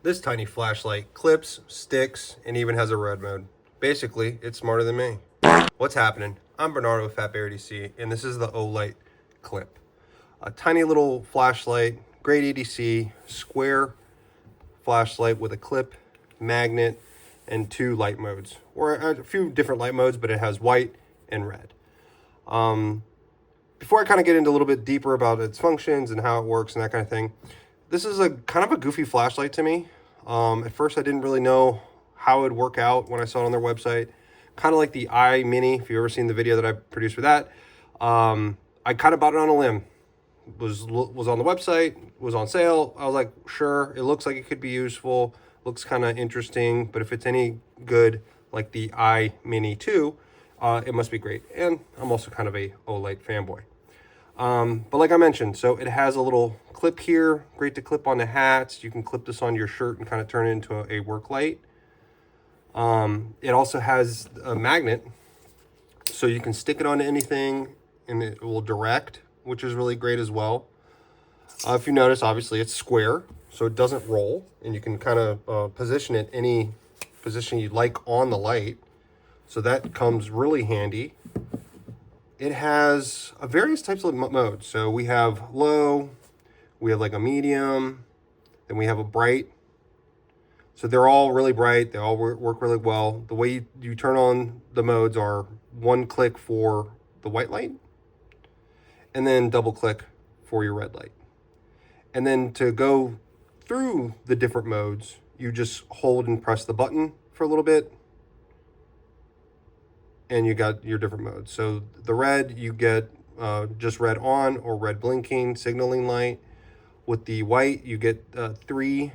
This tiny flashlight clips, sticks, and even has a red mode. Basically, it's smarter than me. What's happening? I'm Bernardo with Fat Bear EDC, and this is the Olight Clip. A tiny little flashlight, great EDC, square flashlight with a clip, magnet, and two light modes. Or a few different light modes, but it has white and red. Before I kind of get into a little bit deeper about its functions and how it works and that kind of thing, this is a kind of a goofy flashlight to me. At first, I didn't really know how it would work out when I saw it on their website. Kind of like the iMini, if you've ever seen the video that I produced for that. I kind of bought it on a limb. Was on the website, was on sale. I was like, sure, it looks like it could be useful. Looks kind of interesting, but if it's any good, like the iMini 2, it must be great. And I'm also kind of a Olight fanboy. But like I mentioned, so it has a little clip here, great to clip onto hats. You can clip this on your shirt and kind of turn it into a work light. It also has a magnet, so you can stick it onto anything and it will direct, which is really great as well. If you notice, obviously it's square, so it doesn't roll, and you can kind of position it any position you'd like on the light. So that comes really handy. It has various types of modes. So we have low, we have like a medium, then we have a bright. So they're all really bright. They all work really well. The way you turn on the modes are one click for the white light, and then double click for your red light. And then to go through the different modes, you just hold and press the button for a little bit, and you got your different modes. So the red, you get just red on or red blinking, signaling light. With the white, you get 3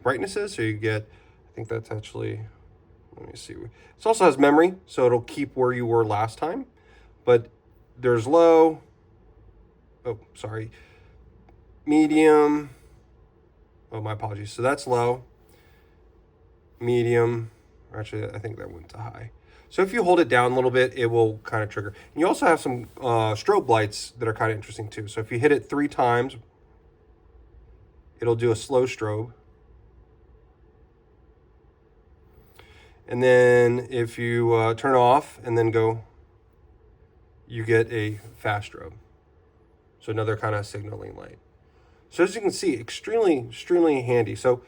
brightnesses. So you get, I think that's actually, let me see. It also has memory, so it'll keep where you were last time. But there's low, medium, my apologies. So that's low, medium, actually I think that went to high. So if you hold it down a little bit, it will kind of trigger. And you also have some strobe lights that are kind of interesting too. So if you hit it 3 times, it'll do a slow strobe. And then if you turn it off and then go, you get a fast strobe. So another kind of signaling light. So as you can see, extremely handy. So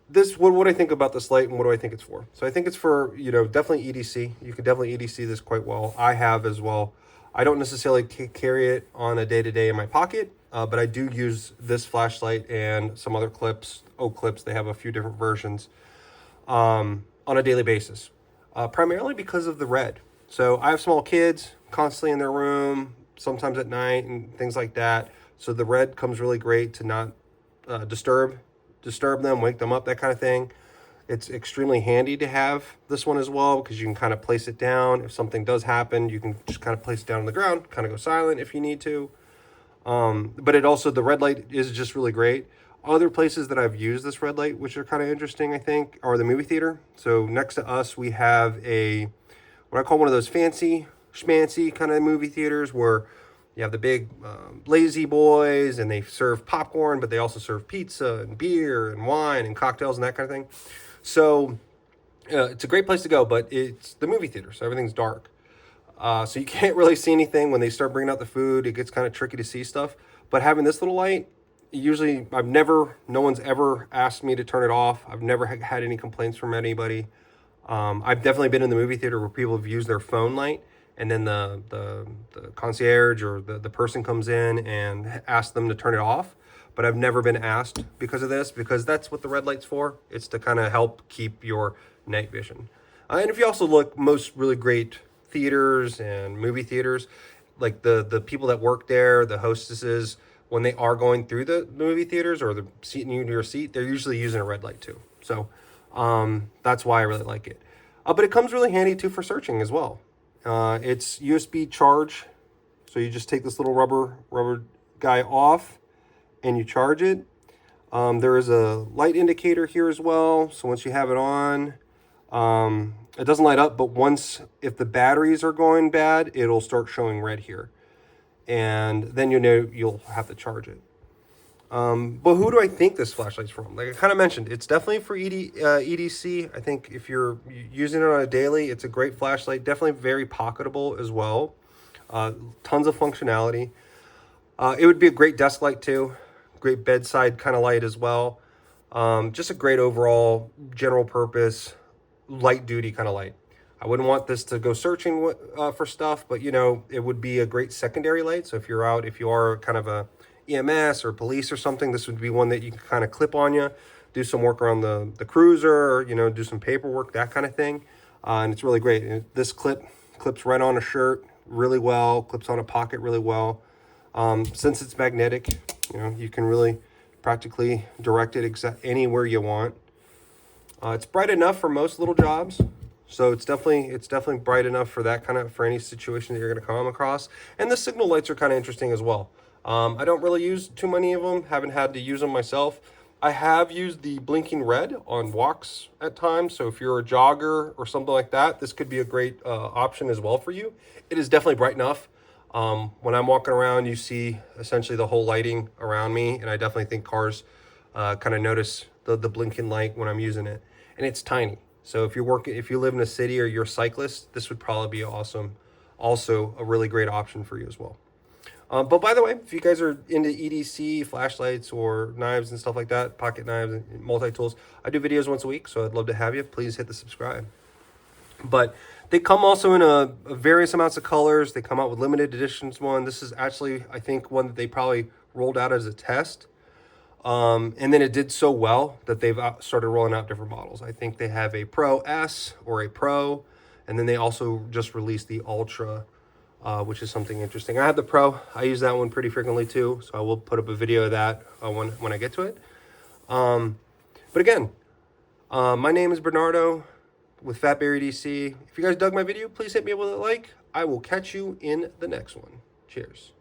this, what I think about this light and what do I think it's for? So I think it's for, definitely EDC. You can definitely EDC this quite well. I have as well. I don't necessarily carry it on a day-to-day in my pocket, but I do use this flashlight and some other clips, O Clips. They have a few different versions on a daily basis, primarily because of the red. So I have small kids constantly in their room, sometimes at night and things like that. So the red comes really great to not disturb them, wake them up, that kind of thing. It's extremely handy to have this one as well, because you can kind of place it down. If something does happen, you can just kind of place it down on the ground, kind of go silent if you need to. But it also, the red light is just really great. Other places that I've used this red light, which are kind of interesting, I think, are the movie theater. So next to us, we have what I call one of those fancy, schmancy kind of movie theaters where you have the big lazy boys and they serve popcorn, but they also serve pizza and beer and wine and cocktails and that kind of thing. So it's a great place to go, but it's the movie theater, so everything's dark. So you can't really see anything. When they start bringing out the food, it gets kind of tricky to see stuff. But having this little light, usually no one's ever asked me to turn it off. I've never had any complaints from anybody. I've definitely been in the movie theater where people have used their phone light, and then the concierge or the person comes in and asks them to turn it off. But I've never been asked because of this, because that's what the red light's for. It's to kind of help keep your night vision. And if you also look, most really great theaters and movie theaters, like the people that work there, the hostesses, when they are going through the movie theaters or they're seating you in your seat, they're usually using a red light too. So that's why I really like it. But it comes really handy too for searching as well. It's USB charge. So you just take this little rubber guy off and you charge it. There is a light indicator here as well. So once you have it on, it doesn't light up, but if the batteries are going bad, it'll start showing red here. And then you'll have to charge it. But who do I think this flashlight's from? Like I kind of mentioned, it's definitely for EDC. I think if you're using it on a daily, it's a great flashlight. Definitely very pocketable as well. Tons of functionality. It would be a great desk light too. Great bedside kind of light as well. Just a great overall general purpose light duty kind of light. I wouldn't want this to go searching for stuff, but you know, it would be a great secondary light. So if you're out, if you are kind of a EMS or police or something, this would be one that you can kind of clip on you, do some work around the cruiser, or, you know, do some paperwork, that kind of thing. And it's really great. And this clips right on a shirt really well, clips on a pocket really well. Since it's magnetic, you know, you can really practically direct it anywhere you want. It's bright enough for most little jobs, so it's definitely bright enough for that kind of, for any situation that you're going to come across. And the signal lights are kind of interesting as well. I don't really use too many of them, haven't had to use them myself. I have used the blinking red on walks at times, so if you're a jogger or something like that, this could be a great option as well for you. It is definitely bright enough. When I'm walking around, you see essentially the whole lighting around me, and I definitely think cars kind of notice the blinking light when I'm using it. And it's tiny. So if you live in a city or you're a cyclist, this would probably be awesome. Also a really great option for you as well. But by the way, if you guys are into EDC, flashlights, or knives and stuff like that, pocket knives and multi-tools, I do videos once a week, so I'd love to have you. Please hit the subscribe. But they come also in a various amounts of colors. They come out with limited editions one. This is actually, I think, one that they probably rolled out as a test. And then it did so well that they've started rolling out different models. I think they have a Pro S or a Pro, and then they also just released the Ultra, which is something interesting. I have the Pro. I use that one pretty frequently too, so I will put up a video of that when I get to it. But again, my name is Bernardo with Fat Bear EDC. If you guys dug my video, please hit me with a like. I will catch you in the next one. Cheers.